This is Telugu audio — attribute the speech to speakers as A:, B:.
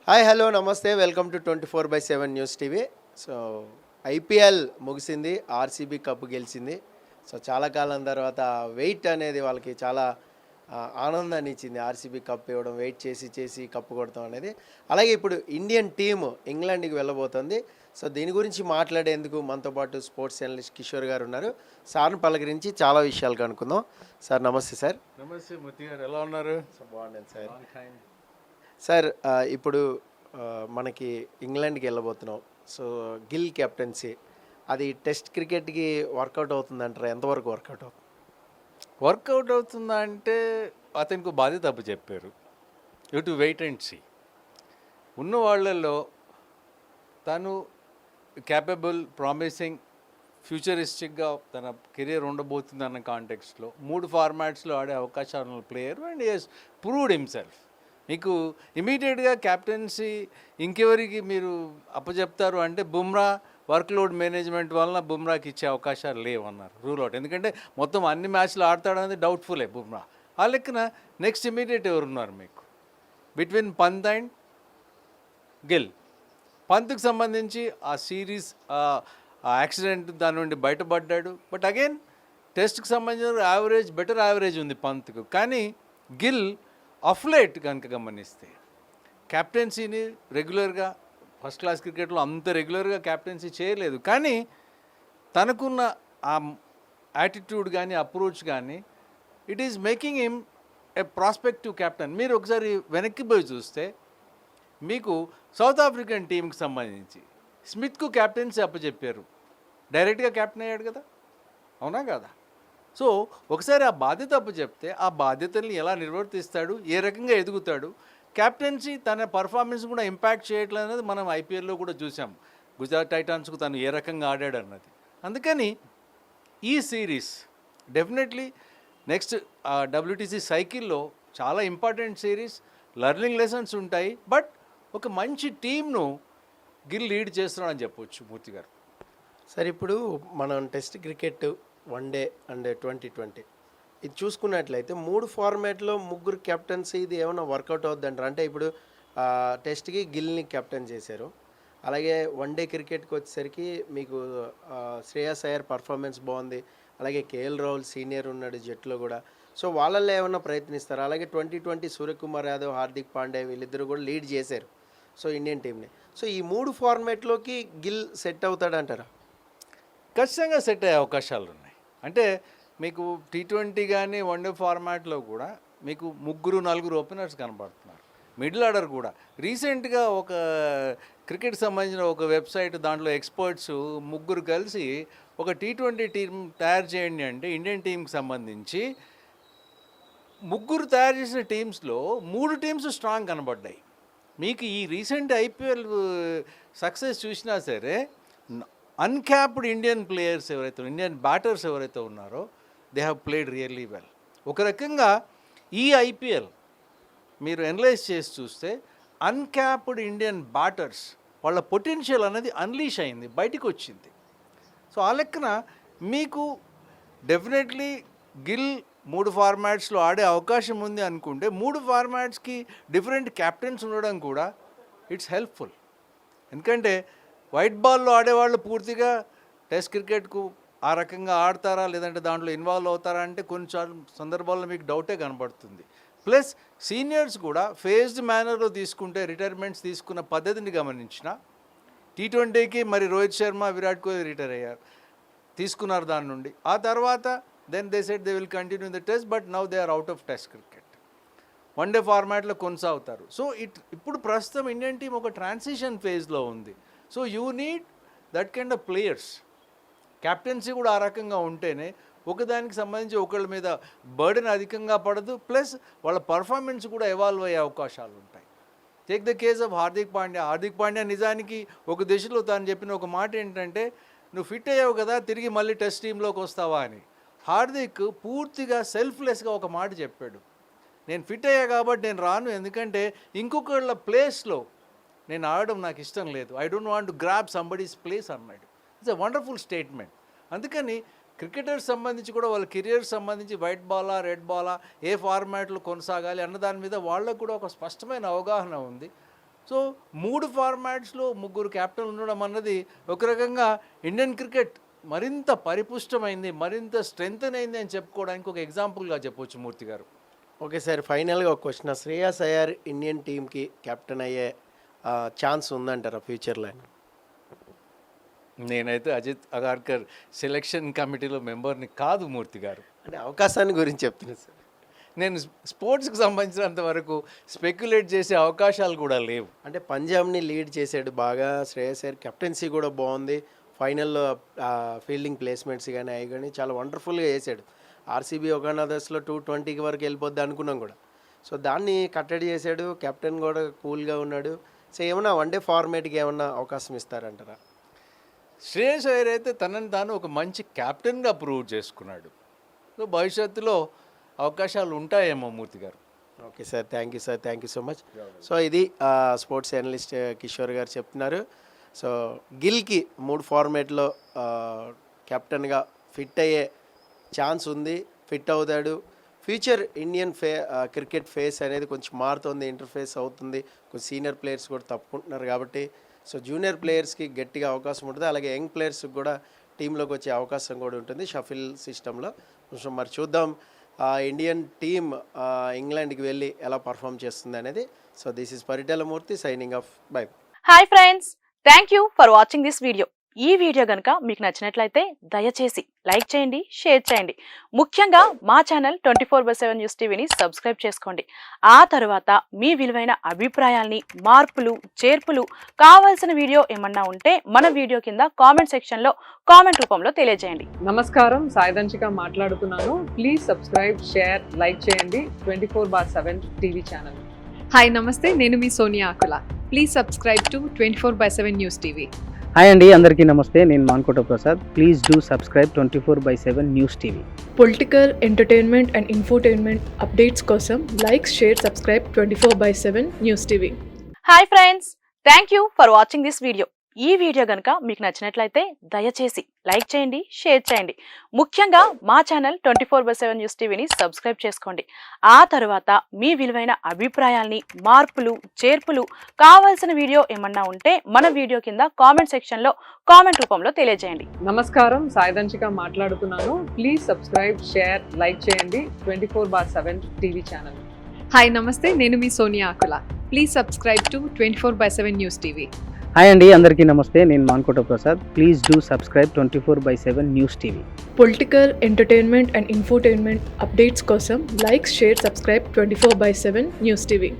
A: హాయ్ హలో నమస్తే welcome to 24/7 news TV. So IPL ముగిసింది, ఆర్సీబీ కప్ గెలిచింది. సో చాలా కాలం తర్వాత వెయిట్ అనేది వాళ్ళకి చాలా ఆనందాన్ని ఇచ్చింది. ఆర్సీబీ కప్ ఇవ్వడం, వెయిట్ చేసి చేసి కప్పు కొడతాం అనేది. అలాగే ఇప్పుడు ఇండియన్ టీము ఇంగ్లాండ్కి వెళ్ళబోతుంది. సో దీని గురించి మాట్లాడేందుకు మనతో పాటు స్పోర్ట్స్ జర్నలిస్ట్ కిషోర్ గారు ఉన్నారు. సార్ని పలకరించి చాలా విషయాలు కనుక్కుందాం. సార్ నమస్తే. సార్
B: నమస్తే మూర్తి గారు, ఎలా ఉన్నారు?
A: సో బాగున్నాను సార్. సార్ ఇప్పుడు మనకి ఇంగ్లాండ్కి వెళ్ళబోతున్నాం. సో గిల్ కెప్టెన్సీ అది టెస్ట్ క్రికెట్కి వర్కౌట్ అవుతుందంటారా? ఎంతవరకు వర్కౌట్ అవుతుంది?
B: వర్కౌట్ అవుతుందా అంటే అతనికి బాధ్యత తప్పు చెప్పారు. You to wait and see. ఉన్న వాళ్ళల్లో తను క్యాపబుల్, ప్రామిసింగ్, ఫ్యూచరిస్టిక్గా తన కెరీర్ ఉండబోతుంది అన్న కాంటెక్స్లో 3 ఫార్మాట్స్లో ఆడే అవకాశాలు ఉన్న player and he has proved himself. మీకు ఇమీడియట్గా క్యాప్టెన్సీ ఇంకెవరికి మీరు అప్పచెప్తారు అంటే బుమ్రా వర్క్లోడ్ మేనేజ్మెంట్ వలన బుమ్రాకి ఇచ్చే అవకాశాలు లేవన్నారు, రూల్ అవుట్. ఎందుకంటే మొత్తం అన్ని మ్యాచ్లు ఆడతాడనేది డౌట్ఫుల్లే బుమ్రా. ఆ లెక్కన నెక్స్ట్ ఇమీడియట్ ఎవరున్నారు మీకు బిట్వీన్ పంత్ అండ్ గిల్? పంత్కి సంబంధించి ఆ సిరీస్ ఆ యాక్సిడెంట్ దాని నుండి బయటపడ్డాడు. బట్ అగైన్ టెస్ట్కి సంబంధించిన యావరేజ్, బెటర్ యావరేజ్ ఉంది పంత్కు. కానీ గిల్ అఫ్లేట్ కనుక గమనిస్తే క్యాప్టెన్సీని రెగ్యులర్గా ఫస్ట్ క్లాస్ క్రికెట్లో అంత రెగ్యులర్గా క్యాప్టెన్సీ చేయలేదు. కానీ తనకున్న ఆ యాటిట్యూడ్ కానీ అప్రోచ్ కానీ it is making him a prospective captain. మీరు ఒకసారి వెనక్కి పోయి చూస్తే మీకు సౌత్ ఆఫ్రికన్ టీంకి సంబంధించి స్మిత్కు క్యాప్టెన్సీ అప్పచెప్పారు, డైరెక్ట్గా కెప్టెన్ అయ్యాడు కదా, అవునా కదా? సో ఒకసారి ఆ బాధ్యత అప్పచెప్తే ఆ బాధ్యతల్ని ఎలా నిర్వర్తిస్తాడు, ఏ రకంగా ఎదుగుతాడు, క్యాప్టెన్సీ తన పర్ఫార్మెన్స్ కూడా ఇంపాక్ట్ చేయట్లేదు అనేది మనం ఐపీఎల్లో కూడా చూసాం. గుజరాత్ టైటాన్స్కు తను ఏ రకంగా ఆడాడు అన్నది. అందుకని ఈ సిరీస్ డెఫినెట్లీ నెక్స్ట్ డబ్ల్యూటీసీ సైకిల్లో చాలా ఇంపార్టెంట్ సిరీస్, లెర్నింగ్ లెసన్స్ ఉంటాయి. బట్ ఒక మంచి టీంను గిల్ లీడ్ చేస్తున్నాడని చెప్పవచ్చు మూర్తి గారు.
A: సార్ ఇప్పుడు మనం టెస్ట్ క్రికెట్, వన్డే అండ్ 2020 ఇది చూసుకున్నట్లయితే 3 ఫార్మాట్లో 3 కెప్టెన్సీ ఇది ఏమైనా వర్కౌట్ అవుద్ది అంటారు? అంటే ఇప్పుడు టెస్ట్కి గిల్ని కెప్టెన్ చేశారు. అలాగే వన్డే క్రికెట్కి వచ్చేసరికి మీకు శ్రేయస్ అయ్యర్ పర్ఫార్మెన్స్ బాగుంది. అలాగే కేఎల్ రాహుల్ సీనియర్ ఉన్నాడు జట్టులో కూడా. సో వాళ్ళల్లో ఏమైనా ప్రయత్నిస్తారు. అలాగే 2020 సూర్యకుమార్ యాదవ్, హార్దిక్ పాండ్యా వీళ్ళిద్దరు కూడా లీడ్ చేశారు సో ఇండియన్ టీంని. సో ఈ 3 ఫార్మాట్లోకి గిల్ సెట్ అవుతాడంటారా?
B: ఖచ్చితంగా సెట్ అయ్యే అవకాశాలు ఉన్నాయి. అంటే మీకు T20 కానీ వన్డే ఫార్మాట్లో కూడా మీకు 3-4 ఓపెనర్స్ కనబడుతున్నారు. మిడిల్ ఆర్డర్ కూడా రీసెంట్గా ఒక క్రికెట్ సంబంధించిన ఒక వెబ్సైట్ దాంట్లో ఎక్స్పర్ట్స్ 3 కలిసి ఒక T20 టీం తయారు చేయండి అంటే ఇండియన్ టీంకి సంబంధించి 3 తయారు చేసిన టీమ్స్లో 3 టీమ్స్ స్ట్రాంగ్ కనబడ్డాయి. మీకు ఈ రీసెంట్ ఐపీఎల్ సక్సెస్ చూసినా సరే అన్క్యాప్డ్ ఇండియన్ ప్లేయర్స్ ఎవరైతే, ఇండియన్ బ్యాటర్స్ ఎవరైతే ఉన్నారో they have played really well. ఒక రకంగా ఈ ఐపీఎల్ మీరు అనలైజ్ చేసి చూస్తే అన్క్యాప్డ్ ఇండియన్ బ్యాటర్స్ వాళ్ళ పొటెన్షియల్ అనేది అన్లీష్ అయింది, బయటికి వచ్చింది. సో ఆ లెక్కన మీకు డెఫినెట్లీ గిల్ 3 ఫార్మాట్స్లో ఆడే అవకాశం ఉంది అనుకుంటే 3 ఫార్మాట్స్కి డిఫరెంట్ కెప్టెన్స్ ఉండడం కూడా ఇట్స్ హెల్ప్ఫుల్. ఎందుకంటే వైట్ బాల్లో ఆడేవాళ్ళు పూర్తిగా టెస్ట్ క్రికెట్కు ఆ రకంగా ఆడతారా లేదంటే దాంట్లో ఇన్వాల్వ్ అవుతారా అంటే కొన్ని సందర్భాల్లో మీకు డౌటే కనబడుతుంది. ప్లస్ సీనియర్స్ కూడా ఫేజ్డ్ మేనర్లో తీసుకుంటే రిటైర్మెంట్స్ తీసుకున్న పద్ధతిని గమనించిన T20కి మరి రోహిత్ శర్మ, విరాట్ కోహ్లీ రిటైర్ అయ్యారు, తీసుకున్నారు దాని నుండి. ఆ తర్వాత then they said they will continue the test, but now they are out of test cricket. One day ఫార్మాట్లో కొనసాగుతారు. సో ఇప్పుడు ప్రస్తుతం ఇండియన్ టీం ఒక ట్రాన్సిషన్ ఫేజ్లో ఉంది. So you need that kind of players. Captaincy కూడా ఆ రకంగా ఉంటేనే ఒకదానికి సంబంధించి ఒకళ్ళ మీద బర్డెన్ అధికంగా పడదు, ప్లస్ వాళ్ళ పర్ఫార్మెన్స్ కూడా ఎవాల్వ్ అయ్యే అవకాశాలు ఉంటాయి. Take the case of Hardik Pandya. Hardik Pandya నిజానికి ఒక దశలో తాను చెప్పిన ఒక మాట ఏంటంటే, నువ్వు ఫిట్ అయ్యావు కదా తిరిగి మళ్ళీ టెస్ట్ టీంలోకి వస్తావా అని. హార్దిక్ పూర్తిగా సెల్ఫ్లెస్గా ఒక మాట చెప్పాడు, నేను ఫిట్ అయ్యా కాబట్టి నేను రాను, ఎందుకంటే ఇంకొకళ్ళ ప్లేస్లో నేను ఆడడం నాకు ఇష్టం లేదు, I don't want to grab somebody's place అన్నాడు. It's a wonderful statement. అందుకని క్రికెటర్స్ సంబంధించి కూడా వాళ్ళ కెరియర్ సంబంధించి వైట్ బాలా, రెడ్ బాలా, ఏ ఫార్మాట్లో కొనసాగాలి అన్న దాని మీద వాళ్ళకు కూడా ఒక స్పష్టమైన అవగాహన ఉంది. సో 3 ఫార్మాట్స్లో ముగ్గురు కెప్టెన్లు ఉండడం అన్నది ఒక రకంగా ఇండియన్ క్రికెట్ మరింత పరిపుష్టమైంది, మరింత స్ట్రెంగ్తన్ అయింది అని చెప్పుకోవడానికి ఒక ఎగ్జాంపుల్గా చెప్పొచ్చు మూర్తి గారు.
A: ఓకే సార్, ఫైనల్గా ఒక క్వశ్చన్. శ్రేయస్ అయ్యర్ ఇండియన్ టీంకి కెప్టెన్ అయ్యే ఛాన్స్ ఉందంటారా ఫ్యూచర్లో?
B: నేనైతే అజిత్ అగార్కర్ సెలెక్షన్ కమిటీలో మెంబర్ని కాదు మూర్తి గారు.
A: అంటే అవకాశాన్ని గురించి చెప్తున్నాను సార్.
B: నేను స్పోర్ట్స్కి సంబంధించినంత వరకు స్పెక్యులేట్ చేసే అవకాశాలు కూడా లేవు.
A: అంటే పంజాబ్ని లీడ్ చేసాడు బాగా శ్రేయస్ అయ్యర్, కెప్టెన్సీ కూడా బాగుంది, ఫైనల్లో ఫీల్డింగ్ ప్లేస్మెంట్స్ కానీ అవి కానీ చాలా వండర్ఫుల్గా వేసాడు. ఆర్సీబీ ఒకనొక దశలో 220 వరకు వెళ్ళిపోద్ది అనుకున్నాం కూడా. సో దాన్ని కట్టడి చేశాడు, కెప్టెన్ కూడా కూల్గా ఉన్నాడు. సో ఏమన్నా వన్డే ఫార్మేట్కి ఏమన్నా అవకాశం ఇస్తారంటారా?
B: శ్రేయస్ అయ్యర్ అయితే తనని తాను ఒక మంచి కెప్టెన్గా ప్రూవ్ చేసుకున్నాడు. సో భవిష్యత్తులో అవకాశాలు ఉంటాయేమో మూర్తి గారు.
A: Okay sir, thank you sir, thank you so much. So ఇది స్పోర్ట్స్ అనలిస్ట్ కిషోర్ గారు చెప్తున్నారు. సో గిల్కి 3 ఫార్మేట్లో కెప్టెన్గా ఫిట్ అయ్యే ఛాన్స్ ఉంది, ఫిట్ అవుతాడు. ఫ్యూచర్ ఇండియన్ క్రికెట్ ఫేస్ అనేది కొంచెం మారుతుంది, ఇంటర్ఫేస్ అవుతుంది. కొంచెం సీనియర్ ప్లేయర్స్ కూడా తప్పుకుంటున్నారు కాబట్టి సో జూనియర్ ప్లేయర్స్కి గట్టిగా అవకాశం ఉంటుంది. అలాగే యంగ్ ప్లేయర్స్కి కూడా టీంలోకి వచ్చే అవకాశం కూడా ఉంటుంది షఫిల్ సిస్టంలో. కొంచెం మరి చూద్దాం ఇండియన్ టీమ్ ఇంగ్లాండ్కి వెళ్ళి ఎలా పర్ఫామ్ చేస్తుంది అనేది. So this is Paritala Murthy signing off. By.
C: Hi friends, thank you for watching this video. ఈ వీడియో కనుక మీకు నచ్చినట్లయితే దయచేసి లైక్ చేయండి, షేర్ చేయండి. ముఖ్యంగా మా ఛానల్ 24/7 న్యూస్ టీవీని సబ్స్క్రైబ్ చేసుకోండి. ఆ తర్వాత మీ విలువైన అభిప్రాయాల్ని, మార్పులు, చేర్పులు, కావాల్సిన వీడియో ఏమన్నా ఉంటే మన వీడియో కింద కామెంట్ సెక్షన్లో కామెంట్ రూపంలో తెలియజేయండి.
D: నమస్కారం, సాయిదంచిక మాట్లాడుతున్నాను. ప్లీజ్ సబ్స్క్రైబ్, షేర్, లైక్ చేయండి 24/7 టీవీ ఛానల్.
E: హాయ్ నమస్తే, నేను మీ Sonia Akula. Please subscribe to 24/7 news TV.
F: Hi అండి, అందరికీ నమస్తే. నేను Mankota Prasad. Please do subscribe 24/7 news TV.
G: Political, entertainment and infotainment updates కోసం like, share, subscribe 24/7 news TV.
C: Hi friends, thank you for watching this video. ఈ వీడియో కనుక మీకు నచ్చినట్లయితే దయచేసి లైక్ చేయండి, షేర్ చేయండి. ముఖ్యంగా మా ఛానల్ 24/7 న్యూస్ టీవీని సబ్స్క్రైబ్ చేసుకోండి. ఆ తర్వాత మీ విలువైన అభిప్రాయాల్ని, మార్పులు, చేర్పులు, కావాల్సిన వీడియో ఏమన్నా ఉంటే మన వీడియో కింద కామెంట్ సెక్షన్లో కామెంట్ రూపంలో తెలియజేయండి.
D: నమస్కారం, సాయిదంచిక మాట్లాడుతున్నాను. ప్లీజ్ సబ్స్క్రైబ్, షేర్, లైక్ చేయండి 24/7 టీవీ ఛానల్.
E: హాయ్ నమస్తే, నేను మీ Sonia Akula. Please subscribe to 24/7 news TV.
F: Hi అండి, అందరికీ నమస్తే. నేను Mankota Prasad. Please do subscribe 24/7 news TV.
G: Political, entertainment and infotainment updates కోసం like, share, subscribe 24/7 news TV.